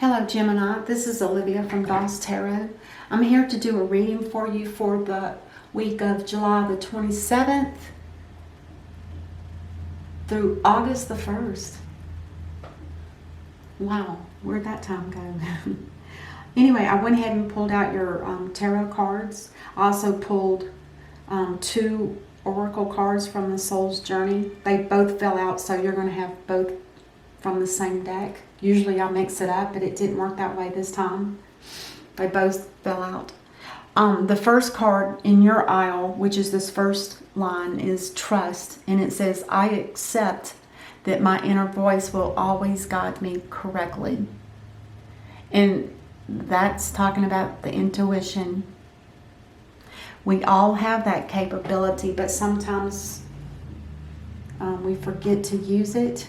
Hello Gemini, this is Olivia from Boss Tarot. I'm here to do a reading for you for the week of July the 27th through August the 1st. Wow, where'd that time go? Anyway, I went ahead and pulled out your tarot cards. I also pulled 2 oracle cards from the Soul's Journey. They both fell out, so you're going to have both from the same deck. Usually I mix it up, but it didn't work that way this time. They both fell out. The first card in your aisle, which is this first line, is trust. And it says, I accept that my inner voice will always guide me correctly. And that's talking about the intuition. We all have that capability, but sometimes we forget to use it,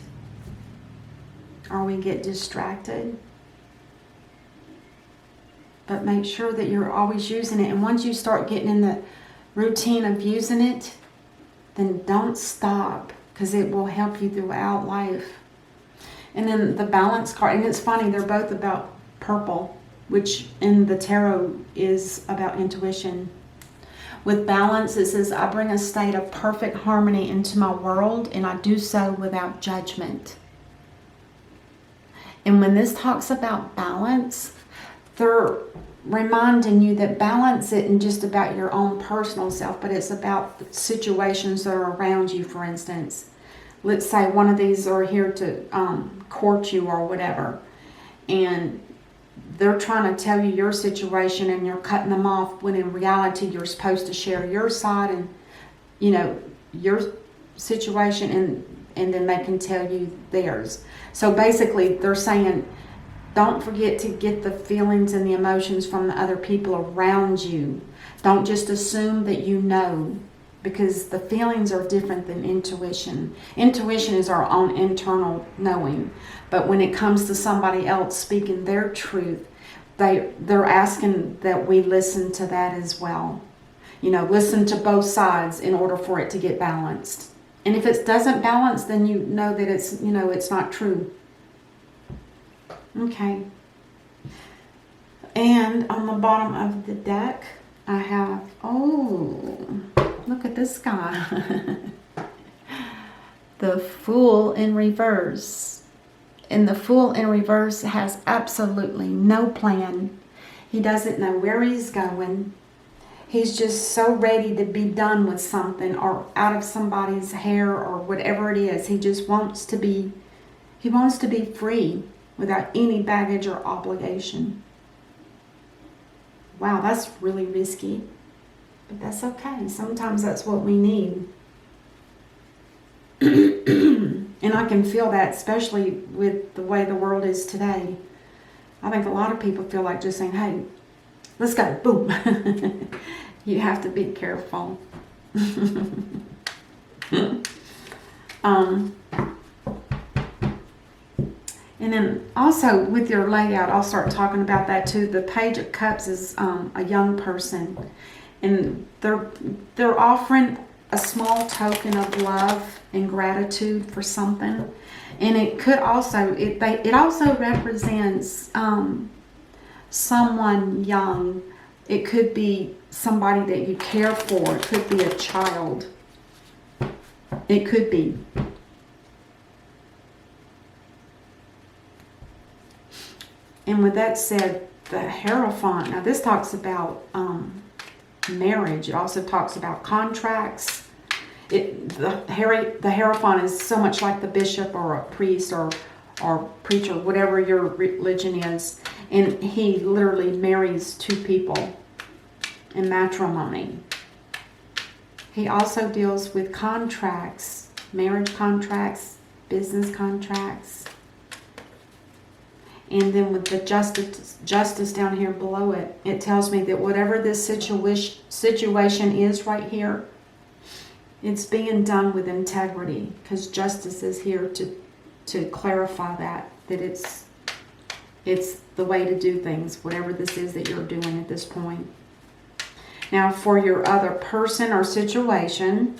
or we get distracted. But make sure that you're always using it. And once you start getting in the routine of using it, then don't stop, because it will help you throughout life. And then the balance card, and it's funny, they're both about purple, which in the tarot is about intuition. With balance, it says, I bring a state of perfect harmony into my world, and I do so without judgment. And when this talks about balance, they're reminding you that balance isn't just about your own personal self, but it's about the situations that are around you. For instance, let's say one of these are here to court you or whatever, and they're trying to tell you your situation and you're cutting them off, when in reality you're supposed to share your side and, you know, your situation, and then they can tell you theirs. So basically they're saying, don't forget to get the feelings and the emotions from the other people around you. Don't just assume that you know, because the feelings are different than intuition. Intuition is our own internal knowing. But when it comes to somebody else speaking their truth, they're asking that we listen to that as well. You know, listen to both sides in order for it to get balanced. And if it doesn't balance, then you know that it's, you know, it's not true. Okay. And on the bottom of the deck, I have, oh, look at this guy. The Fool in reverse. And the Fool in reverse has absolutely no plan. He doesn't know where he's going. He's just so ready to be done with something, or out of somebody's hair, or whatever it is. He just wants to be, he wants to be free without any baggage or obligation. Wow, that's really risky, but that's okay. Sometimes that's what we need. And I can feel that, especially with the way the world is today. I think a lot of people feel like just saying, hey, let's go, boom. You have to be careful. And then also with your layout, I'll start talking about that too. The Page of Cups is a young person, and they're offering a small token of love and gratitude for something. And it could also, it also represents someone young. It could be somebody that you care for. It could be a child. It could be. And with that said, the Heraphon, now this talks about marriage. It also talks about contracts. The Heraphon is so much like the bishop or a priest or preacher, whatever your religion is. And he literally marries 2 people in matrimony. He also deals with contracts, marriage contracts, business contracts. And then with the justice down here below it, it tells me that whatever this situation is right here, it's being done with integrity, because justice is here to clarify that it's the way to do things, whatever this is that you're doing at this point. Now for your other person or situation,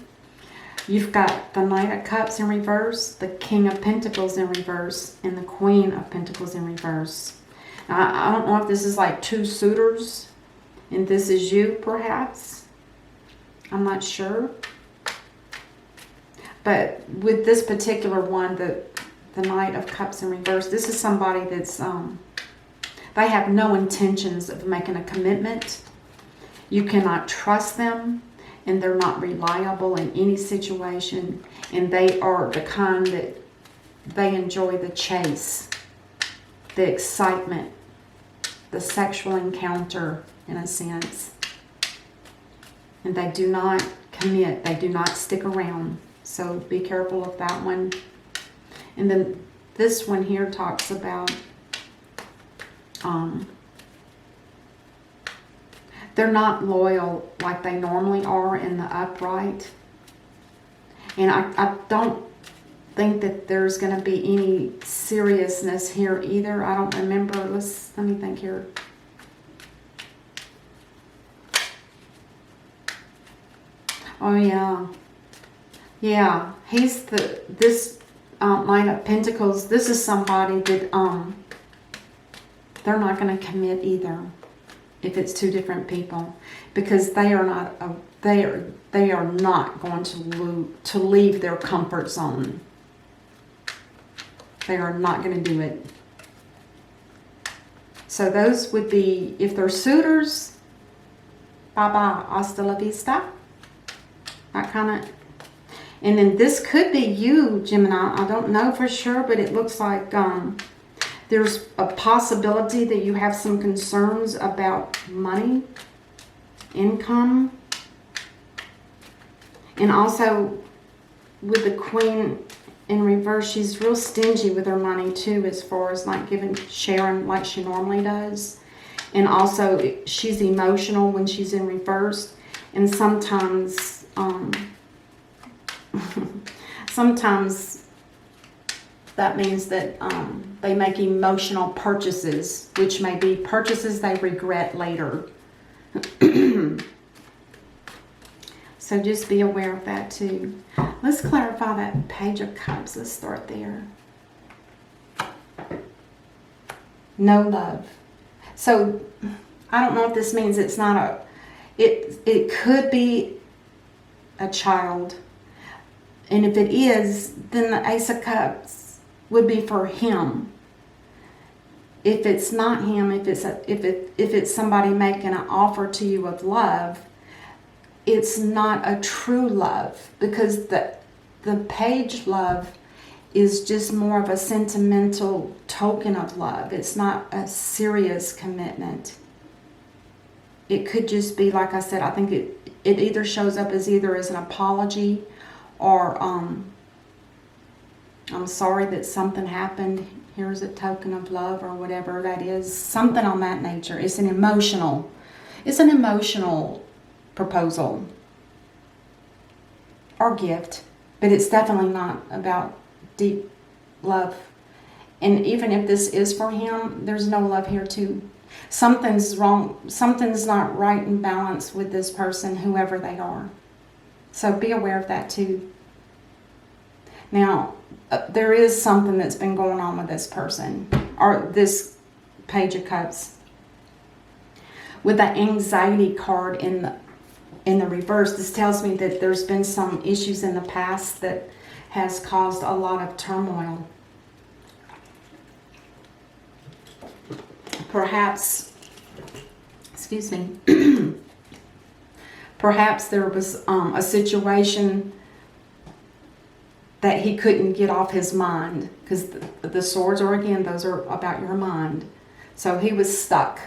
You've got the Knight of Cups in reverse, the King of Pentacles in reverse, and the Queen of Pentacles in reverse. I don't know if this is like two suitors and this is you perhaps. I'm not sure. But with this particular one, the Knight of Cups in reverse, this is somebody that's, they have no intentions of making a commitment. You cannot trust them, and they're not reliable in any situation. And they are the kind that they enjoy the chase, the excitement, the sexual encounter, in a sense. And they do not commit. They do not stick around. So be careful of that one. And then this one here talks about they're not loyal like they normally are in the upright. And I don't think that there's going to be any seriousness here either. I don't remember. Let me think here. Oh yeah. Yeah, he's this Knight of Pentacles. This is somebody that they're not going to commit either if it's two different people, because they are not they are not going to leave their comfort zone. They are not going to do it. So those would be, if they're suitors, bye bye, hasta la vista. That kind of. And then this could be you, Gemini. I don't know for sure, but it looks like there's a possibility that you have some concerns about money, income. And also with the Queen in reverse, she's real stingy with her money too, as far as like sharing like she normally does. And also she's emotional when she's in reverse. And sometimes sometimes that means that they make emotional purchases, which may be purchases they regret later. So just be aware of that too. Let's clarify that Page of Cups. Let's start there. No love. So I don't know if this means it's not a, it could be a child. And if it is, then the Ace of Cups would be for him. If it's not him, if it's somebody making an offer to you of love, it's not a true love, because the page love is just more of a sentimental token of love. It's not a serious commitment. It could just be, like I said, I think it either shows up as either as an apology or I'm sorry that something happened. Here's a token of love, or whatever that is. Something on that nature. It's an emotional proposal or gift, but it's definitely not about deep love. And even if this is for him, there's no love here too. Something's wrong. Something's not right and balanced with this person, whoever they are. So be aware of that too. Now, there is something that's been going on with this person, or this Page of Cups. With the anxiety card in the reverse, this tells me that there's been some issues in the past that has caused a lot of turmoil. Perhaps, excuse me, perhaps there was a situation that he couldn't get off his mind, because the swords are, again, those are about your mind. So he was stuck.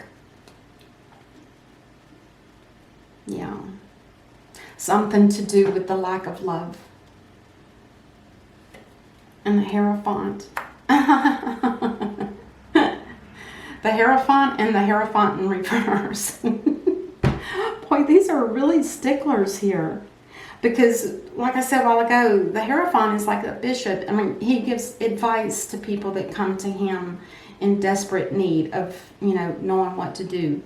Yeah. Something to do with the lack of love. And the Heraphant. The Heraphant and the Heraphant in reverse. Boy, these are really sticklers here. Because, like I said a while ago, the Heraphant is like a bishop. I mean, he gives advice to people that come to him in desperate need of, knowing what to do.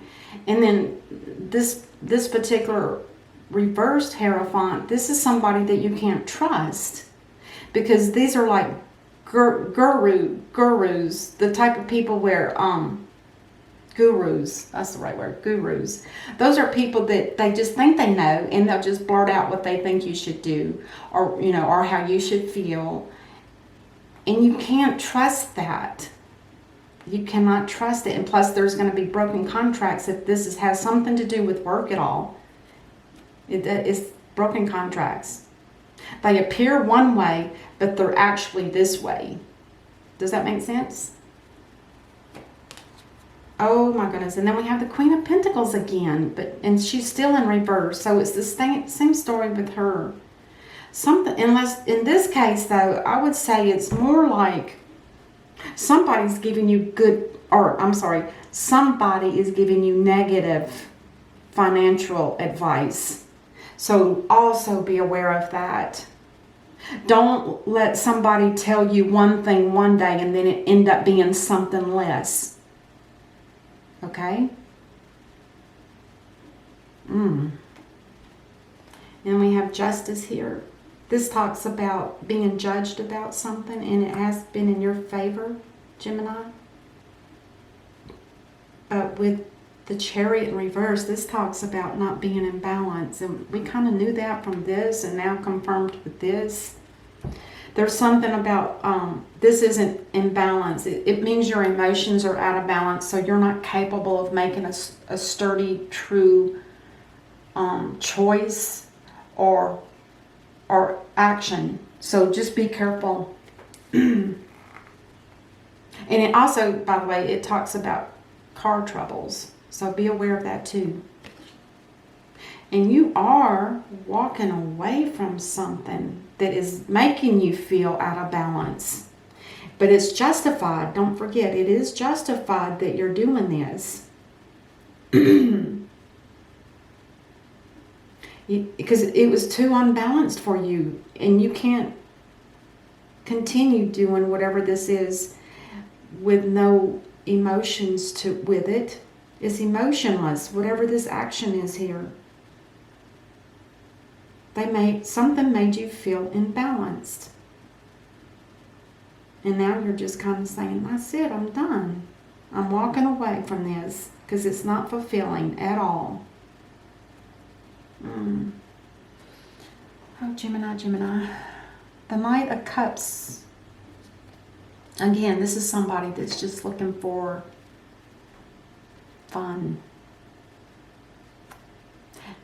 And then this particular reversed Heraphant, this is somebody that you can't trust. Because these are like gurus, the type of people where Gurus, that's the right word, gurus. Those are people that they just think they know, and they'll just blurt out what they think you should do, or or how you should feel. And you can't trust that. You cannot trust it. And plus, there's going to be broken contracts if this has something to do with work at all. It's broken contracts. They appear one way, but they're actually this way. Does that make sense? Oh my goodness. And then we have the Queen of Pentacles again, and she's still in reverse. So it's the same story with her. Unless in this case though, I would say it's more like somebody's giving you somebody is giving you negative financial advice. So also be aware of that. Don't let somebody tell you one thing one day and then it end up being something less. Okay? And we have Justice here. This talks about being judged about something, and it has been in your favor, Gemini. With the Chariot in reverse, this talks about not being in balance. And we kind of knew that from this, and now confirmed with this. There's something about this isn't in balance. It means your emotions are out of balance, so you're not capable of making a sturdy, true choice or action. So just be careful. And it also, by the way, it talks about car troubles. So be aware of that too. And you are walking away from something that is making you feel out of balance. But it's justified. Don't forget, it is justified that you're doing this. Because it was too unbalanced for you, and you can't continue doing whatever this is with no emotions with it. It's emotionless, whatever this action is here. Something made you feel imbalanced, and now you're just kind of saying, that's it, I'm done. I'm walking away from this because it's not fulfilling at all. Oh, Gemini. The Knight of Cups. Again, this is somebody that's just looking for fun.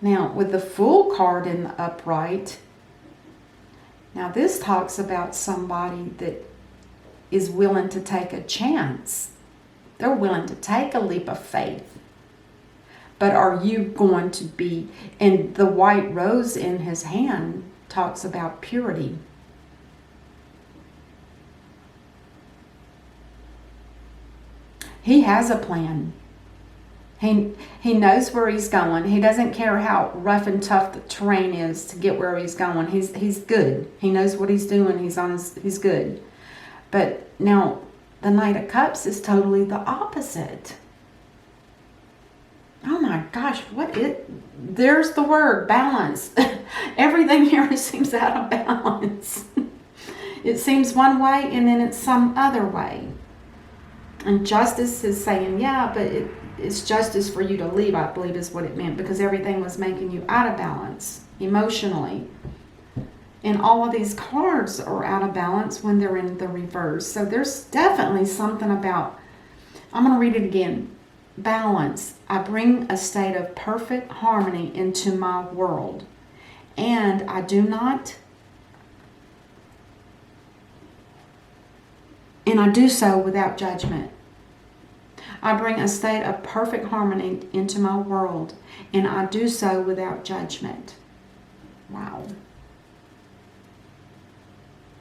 Now, with the Fool card in the upright, now this talks about somebody that is willing to take a chance. They're willing to take a leap of faith. But are you going to be, and the white rose in his hand talks about purity. He has a plan. He knows where he's going. He doesn't care how rough and tough the terrain is to get where he's going. He's good. He knows what he's doing. He's good. But now the Knight of Cups is totally the opposite. Oh my gosh, there's the word, balance. Everything here seems out of balance. It seems one way and then it's some other way. And Justice is saying, yeah, but it's justice for you to leave, I believe is what it meant, because everything was making you out of balance emotionally. And all of these cards are out of balance when they're in the reverse. So there's definitely something about, I'm going to read it again. Balance. I bring a state of perfect harmony into my world, and I do so without judgment. I bring a state of perfect harmony into my world, and I do so without judgment. Wow.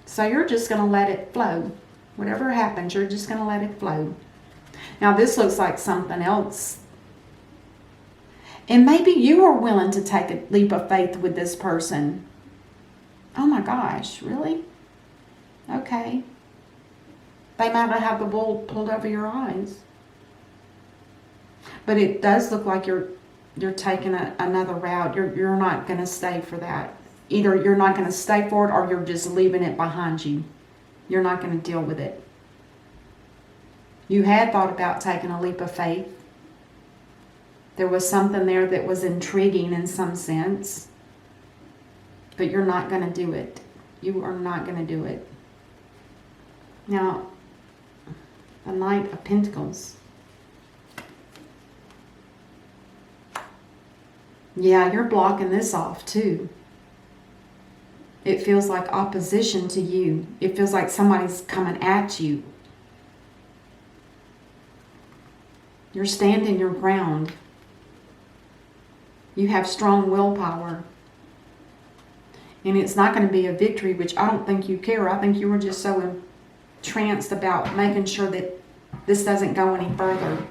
So you're just going to let it flow. Whatever happens, you're just going to let it flow. Now this looks like something else. And maybe you are willing to take a leap of faith with this person. Oh my gosh, really? Okay. They might not have the wool pulled over your eyes. But it does look like you're taking another route. You're not going to stay for that. Either you're not going to stay for it or you're just leaving it behind you. You're not going to deal with it. You had thought about taking a leap of faith, There was something there that was intriguing in some sense. But you're not going to do it. You are not going to do it. Now, the Knight of Pentacles. Yeah, you're blocking this off too. It feels like opposition to you. It feels like somebody's coming at you. You're standing your ground. You have strong willpower. And it's not going to be a victory, which I don't think you care. I think you were just so entranced about making sure that this doesn't go any further.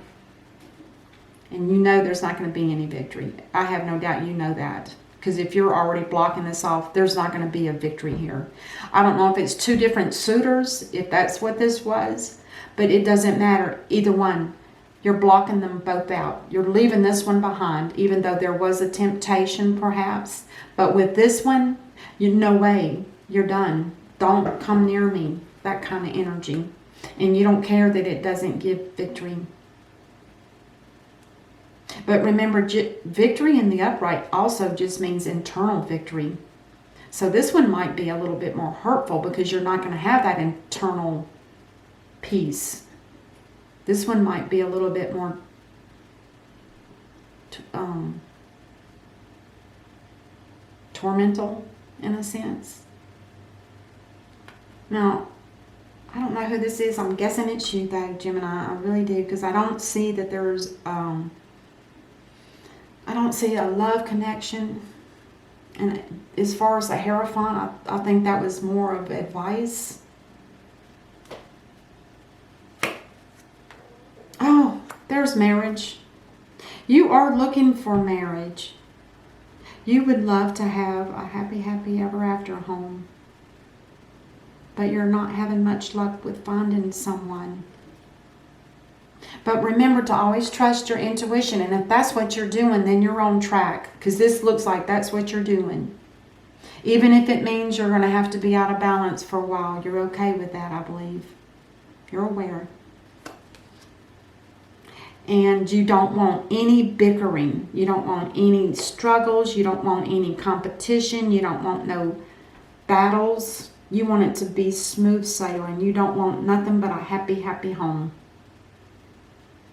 And you know there's not going to be any victory. I have no doubt you know that. Because if you're already blocking this off, there's not going to be a victory here. I don't know if it's two different suitors, if that's what this was. But it doesn't matter. Either one. You're blocking them both out. You're leaving this one behind, even though there was a temptation perhaps. But with this one, no way. You're done. Don't come near me. That kind of energy. And you don't care that it doesn't give victory. But remember, victory in the upright also just means internal victory. So this one might be a little bit more hurtful because you're not going to have that internal peace. This one might be a little bit more tormental in a sense. Now, I don't know who this is. I'm guessing it's you though, Gemini. I really do, because I don't see that there's I don't see a love connection. And as far as the Heraphon, I think that was more of advice. Oh, there's marriage. You are looking for marriage. You would love to have a happy, happy ever after home. But you're not having much luck with finding someone. But remember to always trust your intuition. And if that's what you're doing, then you're on track. Because this looks like that's what you're doing. Even if it means you're going to have to be out of balance for a while. You're okay with that, I believe. You're aware. And you don't want any bickering. You don't want any struggles. You don't want any competition. You don't want no battles. You want it to be smooth sailing. You don't want nothing but a happy, happy home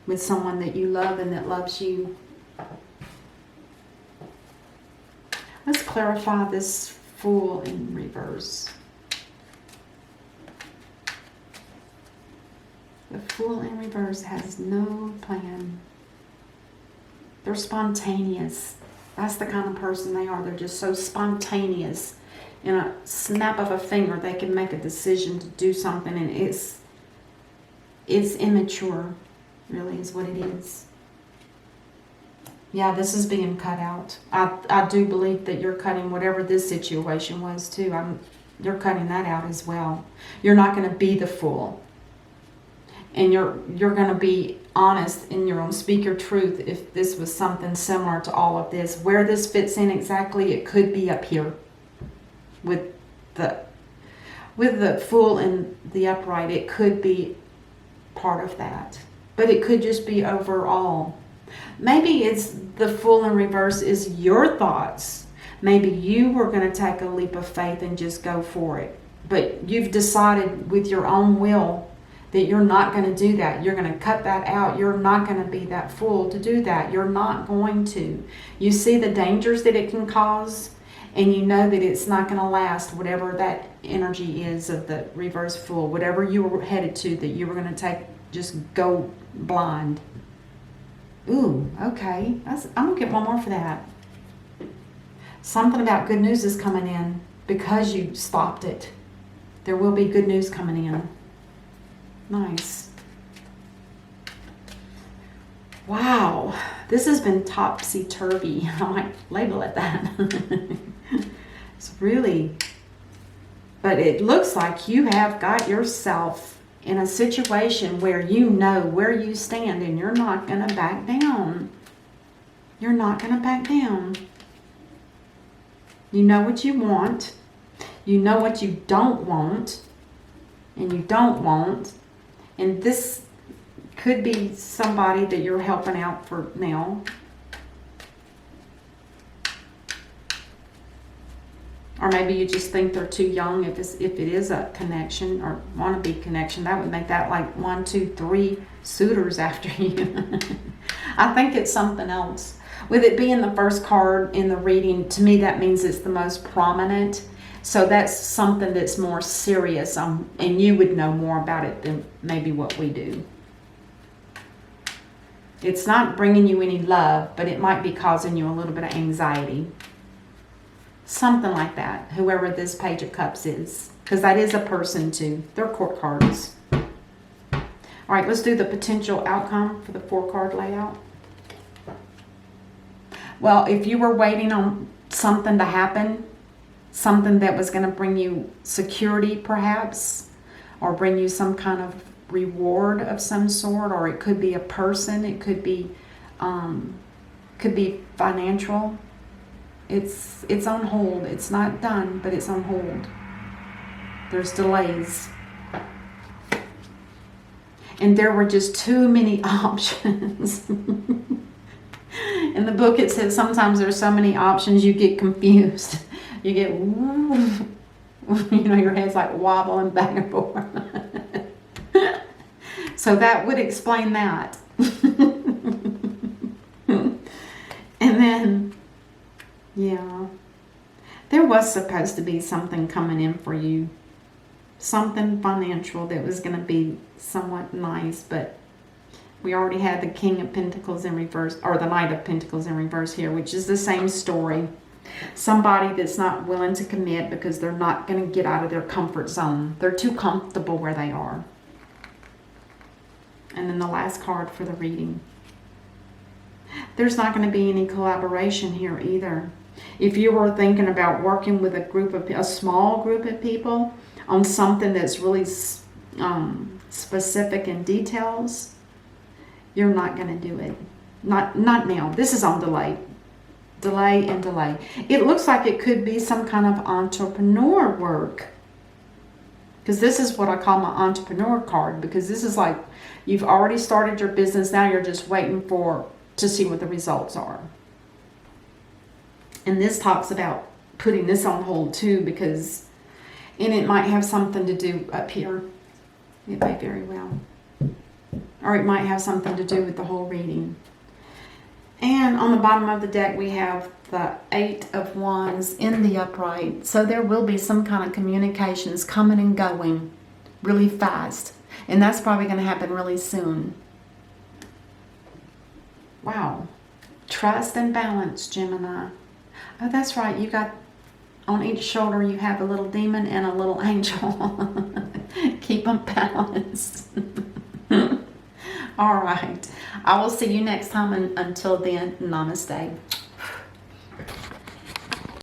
with someone that you love and that loves you. Let's clarify this Fool in reverse. The Fool in reverse has no plan. They're spontaneous. That's the kind of person they are. They're just so spontaneous. In a snap of a finger, they can make a decision to do something, and it's immature, really, is what it is. Yeah, this is being cut out. I do believe that you're cutting whatever this situation was too. You're cutting that out as well. You're not going to be the fool. And you're going to be honest in your own, speak your truth if this was something similar to all of this. Where this fits in exactly, it could be up here with the Fool in the upright. It could be part of that. But it could just be overall. Maybe it's the Fool in reverse is your thoughts. Maybe you were going to take a leap of faith and just go for it. But you've decided with your own will that you're not going to do that. You're going to cut that out. You're not going to be that fool to do that. You're not going to. You see the dangers that it can cause, and you know that it's not going to last, whatever that energy is of the reverse Fool, whatever you were headed to, that you were going to take, just go blind. Ooh, okay. I'm going to get one more for that. Something about good news is coming in because you stopped it. There will be good news coming in. Nice. Wow. This has been topsy-turvy. I might label it that. It's really... But it looks like you have got yourself in a situation where you know where you stand and you're not going to back down. You're not going to back down. You know what you want. You know what you don't want. And you don't want. And this could be somebody that you're helping out for now. Or maybe you just think they're too young. If it is a connection or wannabe connection, that would make that like 1, 2, 3 suitors after you. I think it's something else. With it being the first card in the reading, to me that means it's the most prominent. So that's something that's more serious, and you would know more about it than maybe what we do. It's not bringing you any love, but it might be causing you a little bit of anxiety. Something like that, whoever this Page of Cups is. Because that is a person too. They're court cards. All right, let's do the potential outcome for the 4-card layout. Well, if you were waiting on something to happen, something that was going to bring you security perhaps, or bring you some kind of reward of some sort, or it could be a person, it could be financial. It's on hold. It's not done, but it's on hold. There's delays. And there were just too many options. In the book it says sometimes there's so many options you get confused. You get, your head's like wobbling back and forth. So that would explain that. And then, yeah, there was supposed to be something coming in for you. Something financial that was going to be somewhat nice, but we already had the King of Pentacles in reverse, or the Knight of Pentacles in reverse here, which is the same story. Somebody that's not willing to commit because they're not going to get out of their comfort zone. They're too comfortable where they are. And then the last card for the reading. There's not going to be any collaboration here either. If you were thinking about working with a small group of people on something that's really specific in details, you're not going to do it. Not now. This is on delay. Delay and delay. It looks like it could be some kind of entrepreneur work. Because this is what I call my entrepreneur card. Because this is like you've already started your business. Now you're just waiting to see what the results are. And this talks about putting this on hold too, because it might have something to do up here. It may very well. Or it might have something to do with the whole reading. And on the bottom of the deck we have the 8 of Wands in the upright. So there will be some kind of communications coming and going really fast. And that's probably going to happen really soon. Wow. Trust and balance, Gemini. Oh, that's right. You got on each shoulder you have a little demon and a little angel. Keep them balanced. All right. I will see you next time. And until then, namaste.